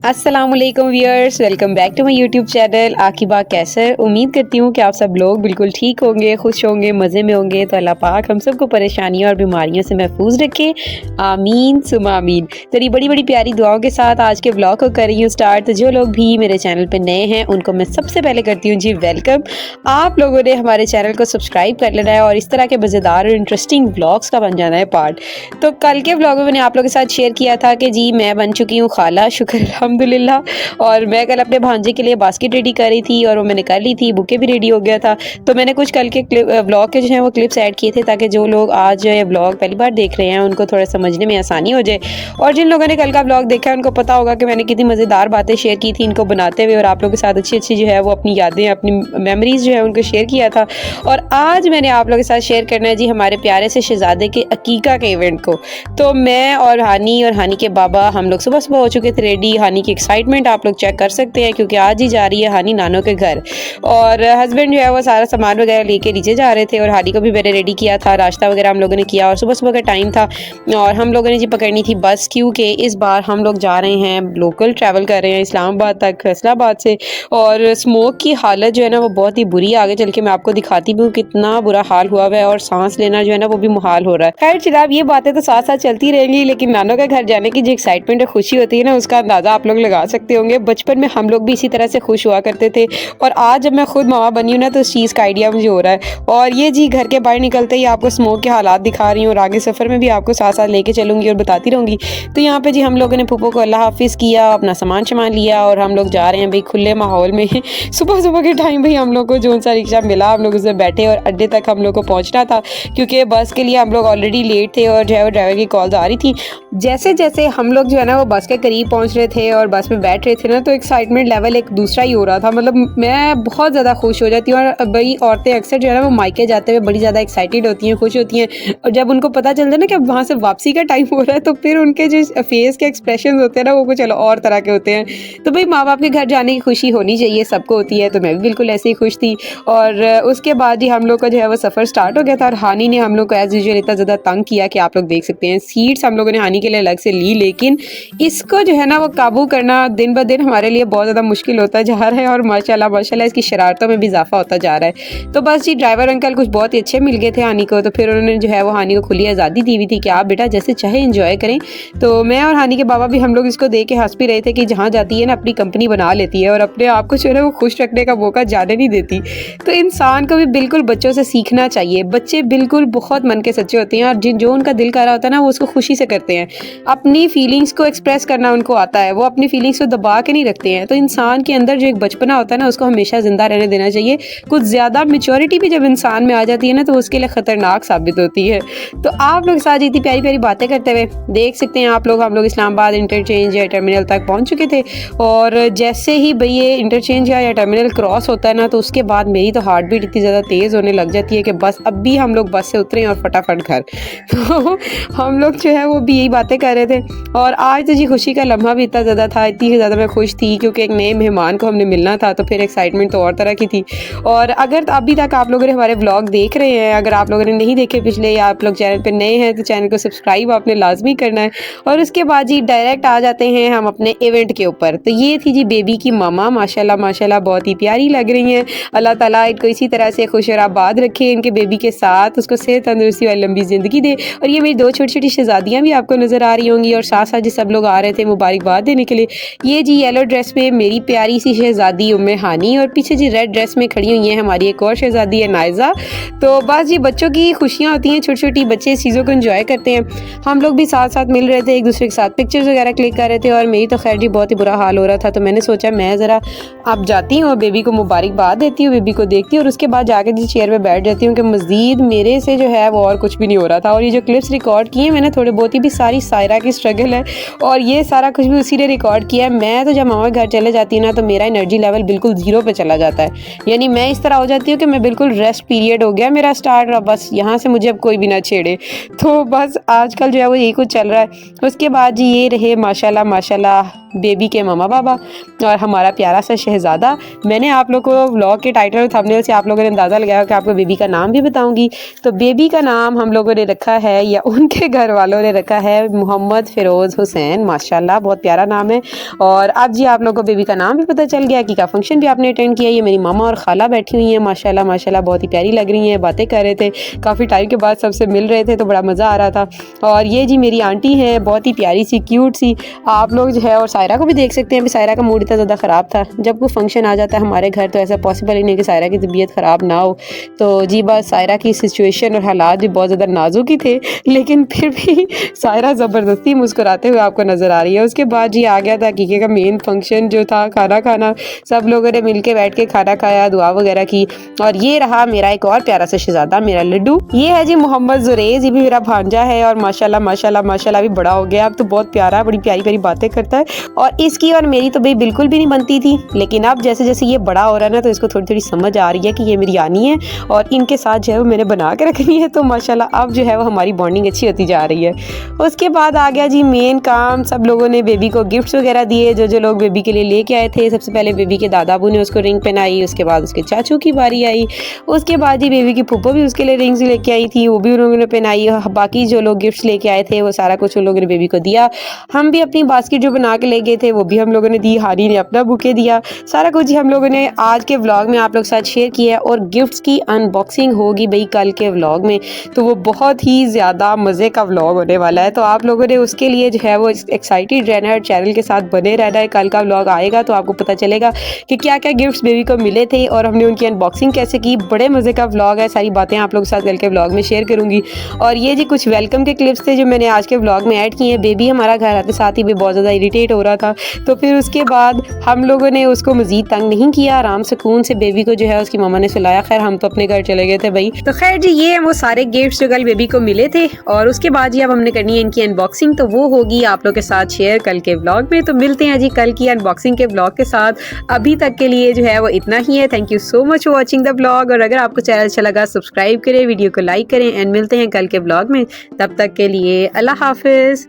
अस्सलामुअलैकुम viewers, welcome back to my YouTube channel Aqiba Qaiser. उम्मीद करती हूँ कि आप सब लोग बिल्कुल ठीक होंगे, खुश होंगे, मज़े में होंगे। तो अल्लाह पाक हम सबको परेशानियों और बीमारियों से महफूज रखे, आमीन सुमा आमीन। तो ये बड़ी बड़ी प्यारी दुआओं के साथ आज के ब्लॉग को कर रही हूँ स्टार्ट। तो जो लोग भी मेरे चैनल पर नए हैं उनको मैं सबसे पहले करती हूँ जी वेलकम। आप लोगों ने हमारे चैनल को सब्सक्राइब कर लेना है और इस तरह के मज़ेदार और इंटरेस्टिंग ब्लॉग्स का बन जाना है पार्ट। तो कल के ब्लॉग में मैंने आप लोगों के साथ शेयर किया था कि जी मैं बन चुकी हूँ खाला, शुक्र अल्हम्दुलिल्लाह। और मैं कल अपने भांजे के लिए बास्केट रेडी कर रही थी और वो मैंने कर ली थी, बुके भी रेडी हो गया था। तो मैंने कुछ कल के ब्लॉग के जो है वो क्लिप्स ऐड किए थे ताकि जो लोग आज ये ब्लॉग पहली बार देख रहे हैं उनको थोड़ा समझने में आसानी हो जाए। और जिन लोगों ने कल का ब्लॉग देखा है उनको पता होगा कि मैंने कितनी मज़ेदार बातें शेयर की थी इनको बनाते हुए और आप लोगों के साथ अच्छी अच्छी जो है वो अपनी यादें, अपनी मेमोरीज जो है उनको शेयर किया था। और आज मैंने आप लोगों के साथ शेयर करना है जी हमारे प्यारे से शहजादे के अकीका के इवेंट को। तो मैं और हानी के बाबा हम लोग सुबह सुबह हो चुके थे रेडी। हानी की एक्साइटमेंट आप लोग चेक कर सकते हैं क्योंकि आज ही जा रही है हानी नानों के घर। और हस्बैंड जो है वो सारा सामान वगैरह लेके नीचे जा रहे थे और हानी को भी मैंने रेडी किया था, नाश्ता वगैरह हम लोगों ने किया। और सुबह सुबह का टाइम था और हम लोगों ने जी पकड़नी थी बस, क्योंकि इस बार हम लोग जा रहे हैं, लोकल ट्रैवल कर रहे हैं इस्लामाबाद तक, फैसलाबाद से। और स्मोक की हालत जो है ना वो बहुत ही बुरी, आगे चल के मैं आपको दिखाती भी हूँ कितना बुरा हाल हुआ है और सांस लेना जो है ना वो भी मुहाल हो रहा है। खैर जनाब ये बातें तो साथ साथ चलती रहेंगी, लेकिन नानों के घर जाने की जो एक्साइटमेंट और खुशी होती है ना उसका अंदाजा आप लोग लगा सकते होंगे। बचपन में हम लोग भी इसी तरह से खुश हुआ करते थे और आज जब मैं खुद मामा बनी हूँ ना तो उस चीज़ का आइडिया मुझे हो रहा है। और ये जी घर के बाहर निकलते ही आपको स्मोक के हालात दिखा रही हूँ और आगे सफ़र में भी आपको साथ साथ लेके चलूँगी और बताती रहूँगी। तो यहाँ पे जी हम लोगों ने फूफो को अल्लाह हाफिज़ किया, अपना सामान लिया और हम लोग जा रहे हैं भाई खुले माहौल में। सुबह सुबह के टाइम भाई हम लोग को जो सा रिक्शा मिला हम लोग उससे बैठे और अड्डे तक हम लोग को पहुँचना था क्योंकि बस के लिए हम लोग ऑलरेडी लेट थे और जो है वो ड्राइवर की कॉल आ रही थी। जैसे जैसे हम लोग जो है ना वो बस के करीब पहुँच रहे थे और बस में बैठ रहे थे ना तो एक्साइटमेंट लेवल एक दूसरा ही हो रहा था। मतलब मैं बहुत ज़्यादा खुश हो जाती हूँ और बड़ी औरतें अक्सर जो है ना वो मायके जाते हुए बड़ी ज़्यादा एक्साइटेड होती हैं, खुश होती हैं। और जब उनको पता चलता है ना कि अब वहाँ से वापसी का टाइम हो रहा है तो फिर उनके जो फेस के एक्सप्रेशन होते हैं ना वो कुछ और तरह के होते हैं। तो भाई माँ बाप के घर जाने की खुशी होनी चाहिए, सबको होती है। तो मैं भी बिल्कुल ऐसे ही खुश थी। और उसके बाद ही हम लोग का जो है वो सफ़र स्टार्ट हो गया था और हानी ने हम लोग को एज़ यूजुअल इतना ज़्यादा तंग किया कि आप लोग देख सकते हैं। सीट्स हम लोगों ने हानी के लिए अलग से ली, लेकिन इसको जो है ना वो काबू करना दिन ब दिन हमारे लिए बहुत ज़्यादा मुश्किल होता जा रहा है और माशाल्लाह इसकी शरारतों में भी इजाफा होता जा रहा है। तो बस जी ड्राइवर अंकल कुछ बहुत ही अच्छे मिल गए थे हानी को, तो फिर उन्होंने जो है वो हानी को खुली आज़ादी दी हुई थी कि आप बेटा जैसे चाहे इंजॉय करें। तो मैं और हानी के बाबा भी हम लोग इसको देख के हंस भी रहे थे कि जहाँ जाती है ना अपनी कंपनी बना लेती है और अपने आप को जो है वो खुश रखने का मौका जाने नहीं देती। तो इंसान को भी बिल्कुल बच्चों से सीखना चाहिए। बच्चे बिल्कुल बहुत मन के सच्चे होते हैं और जो उनका दिल कर रहा होता है ना वो उसको खुशी से करते हैं। अपनी फीलिंग्स को एक्सप्रेस करना उनको आता है, वो अपनी फीलिंग्स को दबा के नहीं रखते हैं। तो इंसान के अंदर जो एक बचपना होता है ना उसको हमेशा जिंदा रहने देना चाहिए। कुछ ज़्यादा मैच्योरिटी भी जब इंसान में आ जाती है ना तो उसके लिए ख़तरनाक साबित होती है। तो आप लोग साथ इतनी प्यारी प्यारी बातें करते हुए देख सकते हैं आप लोग, हम लोग इस्लामाबाद इंटरचेंज या टर्मिनल तक पहुंच चुके थे। और जैसे ही भाई ये इंटरचेंज या टर्मिनल क्रॉस होता है ना तो उसके बाद मेरी तो हार्ट बीट इतनी ज़्यादा तेज़ होने लग जाती है कि बस अब भी हम लोग बस से उतरे और फटाफट घर। तो हम लोग जो है वो भी यही बातें कर रहे थे। और आज तो जी खुशी का लम्हा भी इतना ज़्यादा था, इतनी ज़्यादा मैं खुश थी क्योंकि एक नए मेहमान को हमने मिलना था। तो फिर एक्साइटमेंट तो और तरह की थी। और अगर अभी तक आप लोगों ने हमारे व्लॉग देख रहे हैं, अगर आप लोगों ने नहीं देखे पिछले या आप लोग चैनल पे नए हैं तो चैनल को सब्सक्राइब आपने लाजमी करना है। और उसके बाद जी डायरेक्ट आ जाते हैं हम अपने इवेंट के ऊपर। तो ये थी जी बेबी की मामा, माशाल्लाह माशाल्लाह बहुत ही प्यारी लग रही हैं। अल्लाह ताला इनको इसी तरह से खुश और आबाद रखे, इनके बेबी के साथ उसको सेहत तंदुरुस्ती और लंबी ज़िंदगी दे। और ये मेरी दो छोटी छोटी शहजादियाँ भी आपको नज़र आ रही होंगी और साथ साथ जी सब लोग आ रहे थे मुबारकबाद देने के लिए। ये जी येलो ड्रेस में मेरी प्यारी सी शहजादी उम्मे हानी और पीछे जी रेड ड्रेस में खड़ी हुई हैं हमारी एक और शहजादी है नायज़ा। तो बस जी बच्चों की खुशियाँ होती हैं, छोटी छोटी बच्चे इस चीज़ों को एंजॉय करते हैं। हम लोग भी साथ साथ मिल रहे थे, एक दूसरे के साथ पिक्चर्स वगैरह क्लिक कर रहे थे। और मेरी तो खैर जी बहुत ही बुरा हाल हो रहा था तो मैंने सोचा मैं ज़रा अब जाती हूँ और बेबी को मुबारकबाद देती हूँ, बेबी को देखती हूँ और उसके बाद जाकर जी चेयर पर बैठ जाती हूँ कि मज़ीद मेरे से जो है वो और कुछ भी नहीं हो रहा था। और ये जो क्लिप्स रिकॉर्ड किए मैंने थोड़े बहुत ही भी सारी सायरा की स्ट्रगल है और ये सारा कुछ भी उसी ने रिकॉर्ड किया है। मैं तो जब मामा घर चले जाती हूँ ना तो मेरा एनर्जी लेवल बिल्कुल ज़ीरो पे चला जाता है। यानी मैं इस तरह हो जाती हूँ कि मैं बिल्कुल रेस्ट पीरियड हो गया मेरा स्टार्ट, और बस यहाँ से मुझे अब कोई भी ना छेड़े। तो बस आजकल जो है वो यही कुछ चल रहा है। उसके बाद जी ये रहे माशाल्लाह माशाल्लाह बेबी के मामा बाबा और हमारा प्यारा सा शहज़ादा। मैंने आप लोग को व्लॉग के टाइटल और थंबनेल से आप लोगों ने अंदाज़ा लगाया कि आपको बेबी का नाम भी बताऊंगी। तो बेबी का नाम हम लोगों ने रखा है या उनके घर वालों ने रखा है मोहम्मद फ़िरोज़ हुसैन। माशाल्लाह बहुत प्यारा नाम नाम है। और अब जी आप लोगों को बेबी का नाम भी पता चल गया कि का फंक्शन भी आपने अटेंड किया। ये मेरी मामा और खाला बैठी हुई हैं, माशाल्लाह माशाल्लाह बहुत ही प्यारी लग रही हैं, बातें कर रहे थे, काफ़ी टाइम के बाद सबसे मिल रहे थे तो बड़ा मज़ा आ रहा था। और ये जी मेरी आंटी हैं, बहुत ही प्यारी सी क्यूट सी, आप लोग जो है और सायरा को भी देख सकते हैं। अभी सायरा का मूड इतना ज़्यादा ख़राब था, जब कोई फंक्शन आ जाता है हमारे घर तो ऐसा पॉसिबल ही नहीं कि सायरा की तबीयत ख़राब ना हो। तो जी बस सायरा की सिचुएशन और हालात भी बहुत ज़्यादा नाजुक ही थे, लेकिन फिर भी सायरा ज़बरदस्ती मुस्कुराते हुए आपको नज़र आ रही है। उसके बाद जी आ गया था हकीके का मेन फंक्शन जो था खाना खाना। सब लोगों ने मिल के बैठ के खाना खाया, दुआ वगैरह की। और ये रहा मेरा एक और प्यारा सा शहजादा, मेरा लड्डू। ये है जी मोहम्मद जुरेज, ये भी मेरा भांजा है और माशाल्लाह माशाल्लाह माशाल्लाह भी बड़ा हो गया अब तो, बहुत प्यारा, बड़ी प्यारी प्यारी बातें करता है। और इसकी और मेरी तो भाई बिल्कुल भी नहीं बनती थी, लेकिन अब जैसे जैसे ये बड़ा हो रहा है ना तो इसको थोड़ी थोड़ी समझ आ रही है कि ये मेरी यानी है और इनके साथ जो है वो मैंने बना के रखनी है। तो माशाल्लाह अब जो है वो हमारी बॉन्डिंग अच्छी होती जा रही है। उसके बाद आ गया जी मेन काम, सब लोगों ने बेबी को गिफ्ट्स वगैरह दिए, जो जो लोग बेबी के लिए लेके आए थे। सबसे पहले बेबी के दादा अबू ने उसको रिंग पहनाई, उसके बाद उसके चाचू की बारी आई, उसके बाद जी बेबी की फूफो भी उसके लिए रिंग्स लेके आई थी, वो भी उन्होंने पहनाई। बाकी जो लोग गिफ्ट्स लेके आए थे वो सारा कुछ उन लोगों ने बेबी को दिया। हम भी अपनी बास्केट जो बना के ले गए थे वो भी हम लोगों ने दी, हानी ने अपना बुके दिया, सारा कुछ ही हम लोगों ने आज के व्लॉग में आप लोग साथ शेयर किया है। और गिफ्ट्स की अनबॉक्सिंग होगी भाई कल के व्लॉग में, तो वो बहुत ही ज़्यादा मज़े का व्लॉग होने वाला है। तो आप लोगों ने उसके लिए जो है वो एक्साइटेड रहना है, चैनल के साथ बने रहना है। कल का व्लॉग आएगा तो आपको पता चलेगा कि क्या क्या गिफ्ट्स बेबी को मिले थे और हमने उनकी अनबॉक्सिंग कैसे की। बड़े मज़े का व्लॉग है, सारी बातें आप लोगों के साथ कल के व्लॉग में शेयर करूँगी। और ये जी कुछ वेलकम के क्लिप्स थे जो मैंने आज के व्लॉग में ऐड किए हैं। बेबी हमारा घर आते साथ ही भी बहुत ज़्यादा इरिटेट हो रहा था, तो फिर उसके बाद हम लोगों ने उसको मज़ीद तंग नहीं किया, आराम सुकून से बेबी को जो है उसकी मम्मा ने सुलाया। खैर हम तो अपने घर चले गए थे भाई। तो खैर जी ये वो सारे गिफ्ट्स जो कल बेबी को मिले थे। और उसके बाद जी अब हमने करनी है इनकी अनबॉक्सिंग, तो वो होगी आप लोग के साथ शेयर कल के व्लॉग में। तो मिलते हैं जी कल की अनबॉक्सिंग के व्लॉग के साथ। अभी तक के लिए जो है वो इतना ही है। Thank you so much for watching the vlog. और अगर आपको चैनल अच्छा लगा सब्सक्राइब करें, वीडियो को लाइक करें एंड मिलते हैं कल के व्लॉग में। तब तक के लिए अल्लाह हाफिज़।